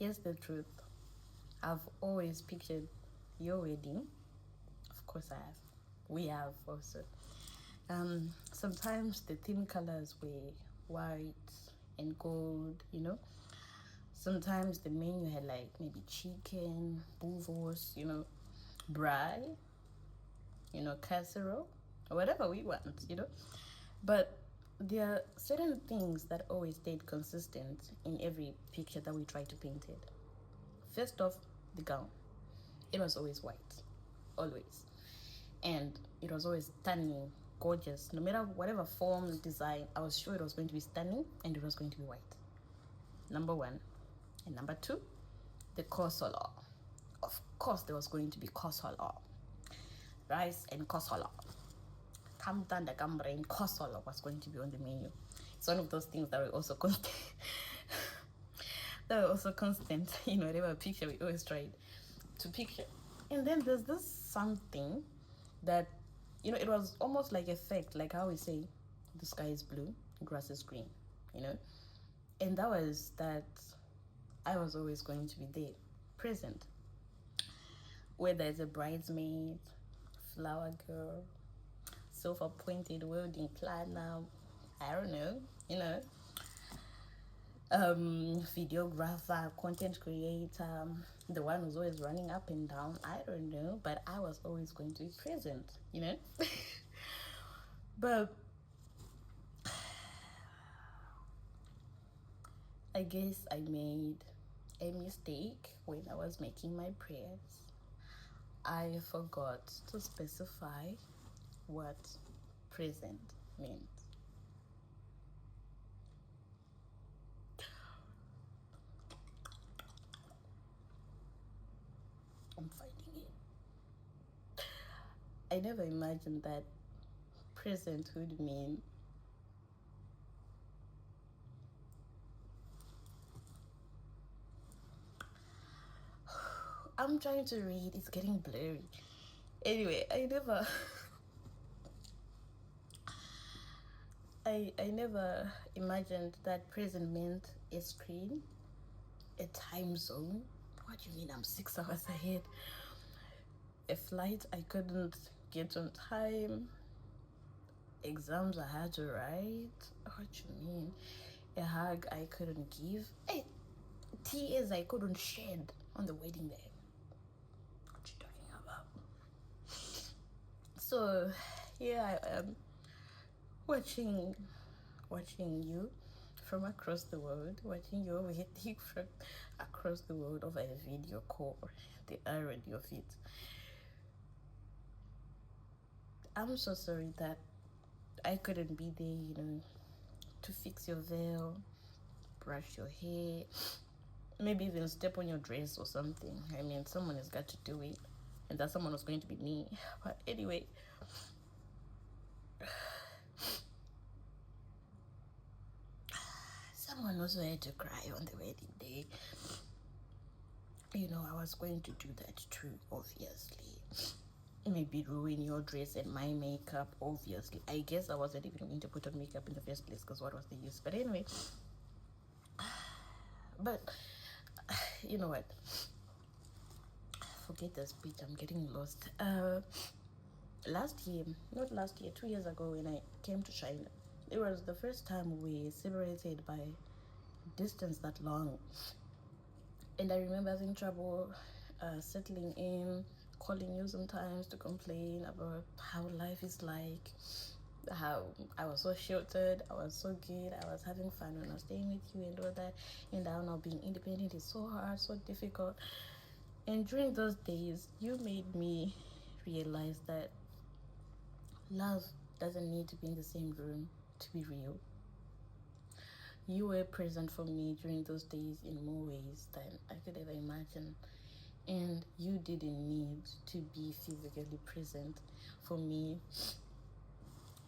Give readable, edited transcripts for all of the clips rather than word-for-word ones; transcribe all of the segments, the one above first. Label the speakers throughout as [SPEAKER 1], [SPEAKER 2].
[SPEAKER 1] here's the truth. I've always pictured your wedding. Of course I have. We have also. Sometimes the theme colors were white and gold, you know. Sometimes the menu had like maybe chicken, bouvos, you know, braai, you know, casserole, or whatever we want, you know. But there are certain things that always stayed consistent in every picture that we tried to paint it. First off, the gown. It was always white, always. And it was always stunning, gorgeous. No matter whatever form, design, I was sure it was going to be stunning and it was going to be white. Number one. And number two, the kosolo. Of course, there was going to be kosolo. Rice and kosolo. Kamtanda kambrain kosolo was going to be on the menu. It's one of those things that were also constant. That were also constant, you know, whatever picture we always tried to picture. And then there's this something that, you know, it was almost like a fact, like how we say the sky is blue, grass is green, you know. And that was that I was always going to be there, present. Whether it's a bridesmaid, flower girl, silver pointed wedding planner, I don't know, you know, videographer, content creator, the one who's always running up and down, I don't know, but I was always going to be present, you know. But I guess I made a mistake when I was making my prayers. I forgot to specify what present meant. I'm finding it. I never imagined that present would mean I'm trying to read, it's getting blurry. Anyway, I never imagined that present meant a screen, a time zone. What do you mean I'm 6 hours ahead? A flight I couldn't get on time. Exams I had to write. What do you mean? A hug I couldn't give. Hey, tears I couldn't shed on the wedding day. What you talking about? So here I am watching you from across the world, watching your wedding from across the world over a video call. The irony of it. I'm so sorry that I couldn't be there, you know, to fix your veil, brush your hair, maybe even step on your dress or something. I mean, someone has got to do it, and that someone was going to be me. But anyway, someone also had to cry on the wedding day. You know, I was going to do that too, obviously. Maybe ruin your dress and my makeup, obviously. I guess I wasn't even going to put on makeup in the first place, because what was the use? But anyway, but you know what? Forget the speech, I'm getting lost. Last year, not last year, 2 years ago, when I came to China, it was the first time we separated by distance that long. And I remember having trouble settling in, calling you sometimes to complain about how life is like, how I was so sheltered, I was so good, I was having fun when I was staying with you and all that, and now being independent is so hard, so difficult. And during those days, you made me realize that love doesn't need to be in the same room to be real. You were present for me during those days in more ways than I could ever imagine. And you didn't need to be physically present for me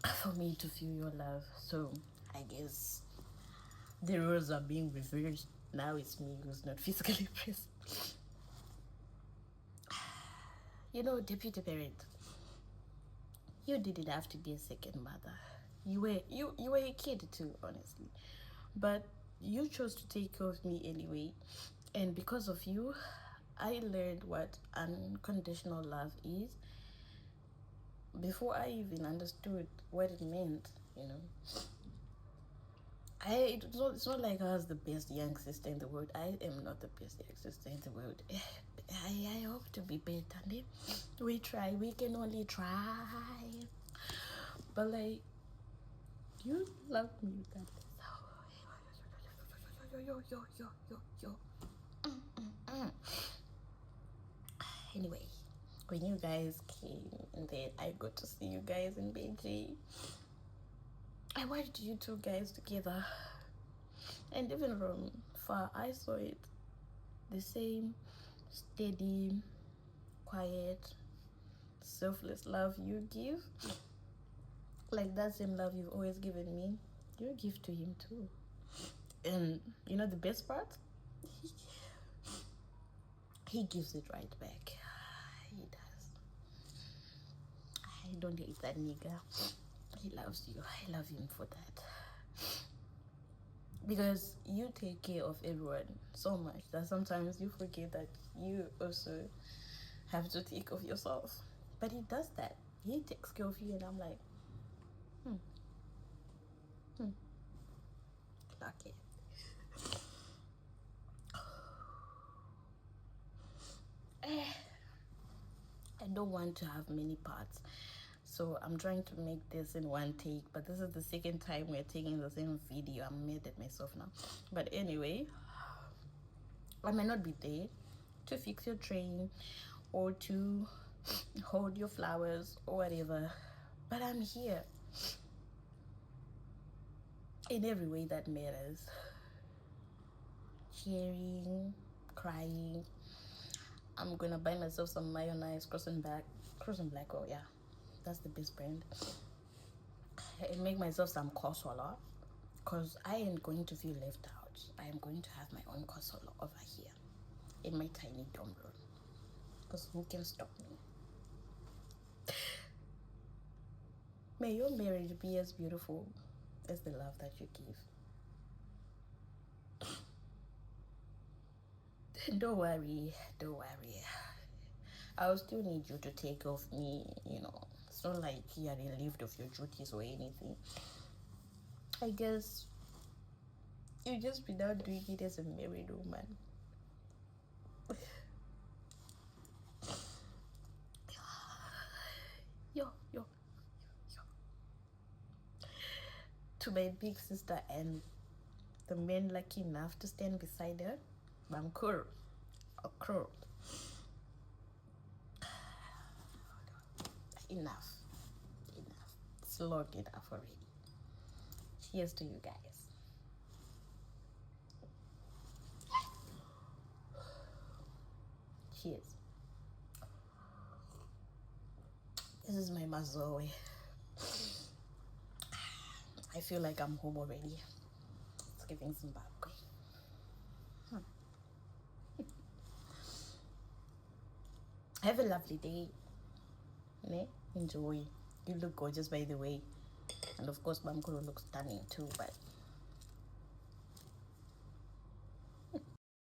[SPEAKER 1] to feel your love. So I guess the roles are being reversed. Now it's me who's not physically present. You know, deputy parent, you didn't have to be a second mother. You were a kid too, honestly. But you chose to take care of me anyway. And because of you, I learned what unconditional love is before I even understood what it meant, you know. It's not like I was the best young sister in the world. I am not the best young sister in the world. I hope to be better. We try. We can only try. But like, you love me that. Yo. Anyway, when you guys came and then I got to see you guys in Beijing, I watched you two guys together. And even from far, I saw it. The same steady, quiet, selfless love you give. Like that same love you've always given me, you give to him too. And you know the best part? He gives it right back. He does. I don't hate that nigga. He loves you. I love him for that. Because you take care of everyone so much that sometimes you forget that you also have to take care of yourself. But he does that. He takes care of you, and I'm like, lucky. I don't want to have many parts, so I'm trying to make this in one take, but this is the second time we're taking the same video. I'm mad at myself now. But anyway, I might not be there to fix your train or to hold your flowers or whatever, but I'm here in every way that matters. Cheering, crying. I'm gonna buy myself some mayonnaise, crossing black, oh yeah, that's the best brand. And make myself some coleslaw, because I am going to feel left out. I am going to have my own coleslaw over here in my tiny dorm room, because who can stop me? May your marriage be as beautiful as the love that you give. Don't worry. I'll still need you to take off me, you know. It's not like you're relieved of your duties or anything. I guess you just be not doing it as a married woman. Yo. To my big sister and the men lucky enough to stand beside her, Bamkur, Okro. Enough. It's long enough already. Cheers to you guys. Cheers. This is my mazoe. I feel like I'm home already. It's giving Zimbabwe. Have a lovely day. Enjoy. You look gorgeous, by the way. And of course, Bamkuro looks stunning too, but